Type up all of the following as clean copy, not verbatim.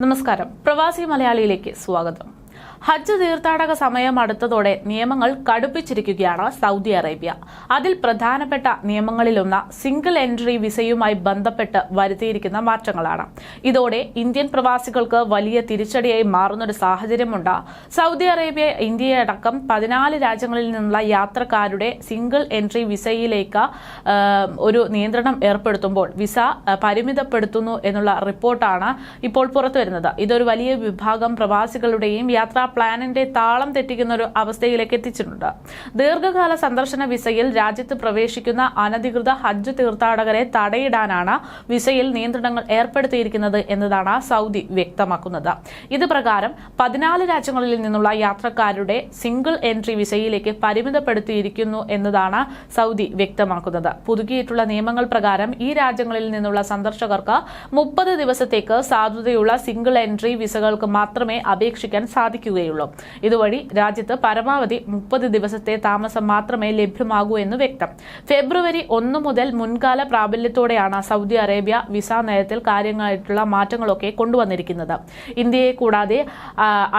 നമസ്കാരം. പ്രവാസി മലയാളിയിലേക്ക് സ്വാഗതം. ഹജ്ജ് തീർത്ഥാടക സമയം അടുത്തതോടെ നിയമങ്ങൾ കടുപ്പിച്ചിരിക്കുകയാണ് സൗദി അറേബ്യ. അതിൽ പ്രധാനപ്പെട്ട നിയമങ്ങളിലൊന്ന് സിംഗിൾ എൻട്രി വിസയുമായി ബന്ധപ്പെട്ട് വരുത്തിയിരിക്കുന്ന മാറ്റങ്ങളാണ്. ഇതോടെ ഇന്ത്യൻ പ്രവാസികൾക്ക് വലിയ തിരിച്ചടിയായി മാറുന്നൊരു സാഹചര്യമുണ്ട്. സൗദി അറേബ്യ, ഇന്ത്യയടക്കം 14 രാജ്യങ്ങളിൽ നിന്നുള്ള യാത്രക്കാരുടെ സിംഗിൾ എൻട്രി വിസയിലേക്ക് ഒരു നിയന്ത്രണം ഏർപ്പെടുത്തുമ്പോൾ വിസ പരിമിതപ്പെടുത്തുന്നു എന്നുള്ള റിപ്പോർട്ടാണ് ഇപ്പോൾ പുറത്തുവരുന്നത്. ഇതൊരു വലിയ വിഭാഗം പ്രവാസികളുടെയും യാത്രാ പ്ലാനിന്റെ താളം തെറ്റിക്കുന്ന ഒരു അവസ്ഥയിലേക്ക് എത്തിച്ചിട്ടുണ്ട്. ദീർഘകാല സന്ദർശന വിസയിൽ രാജ്യത്ത് പ്രവേശിക്കുന്ന അനധികൃത ഹജ്ജ് തീർത്ഥാടകരെ തടയിടാനാണ് വിസയിൽ നിയന്ത്രണങ്ങൾ ഏർപ്പെടുത്തിയിരിക്കുന്നത് എന്നതാണ് സൗദി വ്യക്തമാക്കുന്നത്. ഇത് പ്രകാരം 14 രാജ്യങ്ങളിൽ നിന്നുള്ള യാത്രക്കാരുടെ സിംഗിൾ എൻട്രി വിസയിലേക്ക് പരിമിതപ്പെടുത്തിയിരിക്കുന്നു എന്നതാണ് സൗദി വ്യക്തമാക്കുന്നത്. പുതുക്കിയിട്ടുള്ള നിയമങ്ങൾ പ്രകാരം ഈ രാജ്യങ്ങളിൽ നിന്നുള്ള സന്ദർശകർക്ക് 30 ദിവസത്തേക്ക് സാധുതയുള്ള സിംഗിൾ എൻട്രി വിസകൾക്ക് മാത്രമേ അപേക്ഷിക്കാൻ സാധിക്കുകയുള്ളൂ. ഇതുവഴി രാജ്യത്ത് പരമാവധി 30 ദിവസത്തെ താമസം മാത്രമേ ലഭ്യമാകൂ എന്ന് വ്യക്തം. ഫെബ്രുവരി 1 മുതൽ മുൻകാല പ്രാബല്യത്തോടെയാണ് സൗദി അറേബ്യ വിസ നയത്തിൽ കാര്യങ്ങളായിട്ടുള്ള മാറ്റങ്ങളൊക്കെ കൊണ്ടുവന്നിരിക്കുന്നത്. ഇന്ത്യയെ കൂടാതെ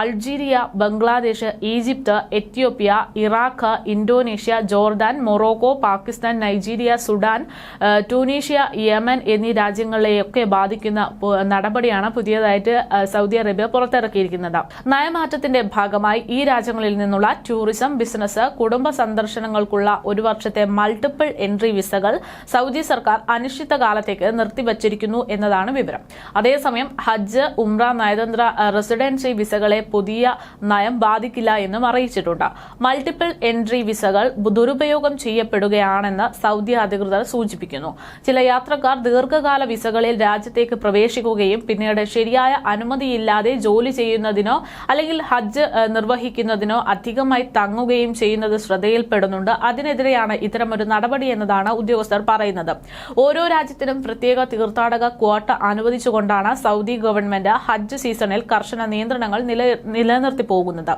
Algeria, Bangladesh, Egypt, Ethiopia, Iraq, Indonesia, Jordan, Morocco, Pakistan, Nigeria, Sudan, Tunisia, Yemen എന്നീ രാജ്യങ്ങളെയൊക്കെ ബാധിക്കുന്ന നടപടിയാണ് പുതിയതായിട്ട് സൗദി അറേബ്യ പുറത്തിറക്കിയിരിക്കുന്നത്. നയമാറ്റത്തിന്റെ ഭാഗമായി ഈ രാജ്യങ്ങളിൽ നിന്നുള്ള ടൂറിസം, ബിസിനസ്, കുടുംബ സന്ദർശനങ്ങൾക്കുള്ള ഒരു വർഷത്തെ മൾട്ടിപ്പിൾ എൻട്രി വിസകൾ സൗദി സർക്കാർ അനിശ്ചിതകാലത്തേക്ക് നിർത്തിവച്ചിരിക്കുന്നു എന്നതാണ് വിവരം. അതേസമയം ഹജ്ജ്, ഉംറ, നയതന്ത്ര റെസിഡൻസി വിസകളെ പുതിയ നയം ബാധിക്കില്ല എന്നും അറിയിച്ചിട്ടുണ്ട്. മൾട്ടിപ്പിൾ എൻട്രി വിസകൾ ദുരുപയോഗം ചെയ്യപ്പെടുകയാണെന്ന് സൗദി അധികൃതർ സൂചിപ്പിക്കുന്നു. ചില യാത്രക്കാർ ദീർഘകാല വിസകളിൽ രാജ്യത്തേക്ക് പ്രവേശിക്കുകയും പിന്നീട് ശരിയായ അനുമതിയില്ലാതെ ജോലി ചെയ്യുന്നതിനോ അല്ലെങ്കിൽ ഹജ്ജ് നിർവഹിക്കുന്നതിനോ അധികമായി തങ്ങുകയും ചെയ്യുന്നത് ശ്രദ്ധയിൽപ്പെടുന്നുണ്ട്. അതിനെതിരെയാണ് ഇത്തരമൊരു നടപടി എന്നതാണ് ഉദ്യോഗസ്ഥർ പറയുന്നത്. ഓരോ രാജ്യത്തിനും പ്രത്യേക തീർത്ഥാടക ക്വാട്ട അനുവദിച്ചുകൊണ്ടാണ് സൗദി ഗവൺമെന്റ് ഹജ്ജ് സീസണിൽ കർശന നിയന്ത്രണങ്ങൾ നിലനിർത്തി പോകുന്നത്.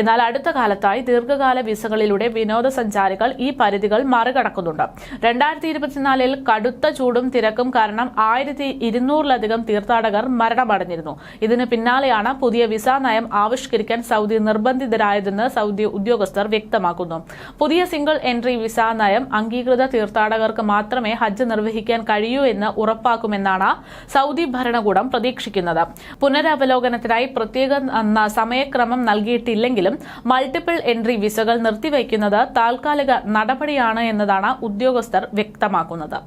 എന്നാൽ അടുത്ത കാലത്തായി ദീർഘകാല വിസകളിലൂടെ വിനോദസഞ്ചാരികൾ ഈ പരിധികൾ മറികടക്കുന്നുണ്ട്. 2024 കടുത്ത ചൂടും തിരക്കും കാരണം 1200-ലധികം തീർത്ഥാടകർ മരണമടഞ്ഞിരുന്നു. ഇതിന് പിന്നാലെയാണ് പുതിയ വിസ നയം ആവിഷ്കരിക്കാൻ സൗദി നിർബന്ധിതരായതെന്ന് സൗദി ഉദ്യോഗസ്ഥർ വ്യക്തമാക്കുന്നു. പുതിയ സിംഗിൾ എൻട്രി വിസ നയം അംഗീകൃത തീർത്ഥാടകർക്ക് മാത്രമേ ഹജ്ജ് നിർവഹിക്കാൻ കഴിയൂ എന്ന് ഉറപ്പാക്കുമെന്നാണ് സൗദി ഭരണകൂടം പ്രതീക്ഷിക്കുന്നത്. പുനരവലോകനത്തിനായി പ്രത്യേക സമയക്രമം നൽകിയിട്ടില്ലെങ്കിലും മൾട്ടിപ്പിൾ എൻട്രി വിസകൾ നിർത്തിവയ്ക്കുന്നത് താൽക്കാലിക നടപടിയാണ് എന്നതാണ് ഉദ്യോഗസ്ഥർ വ്യക്തമാക്കുന്നത്.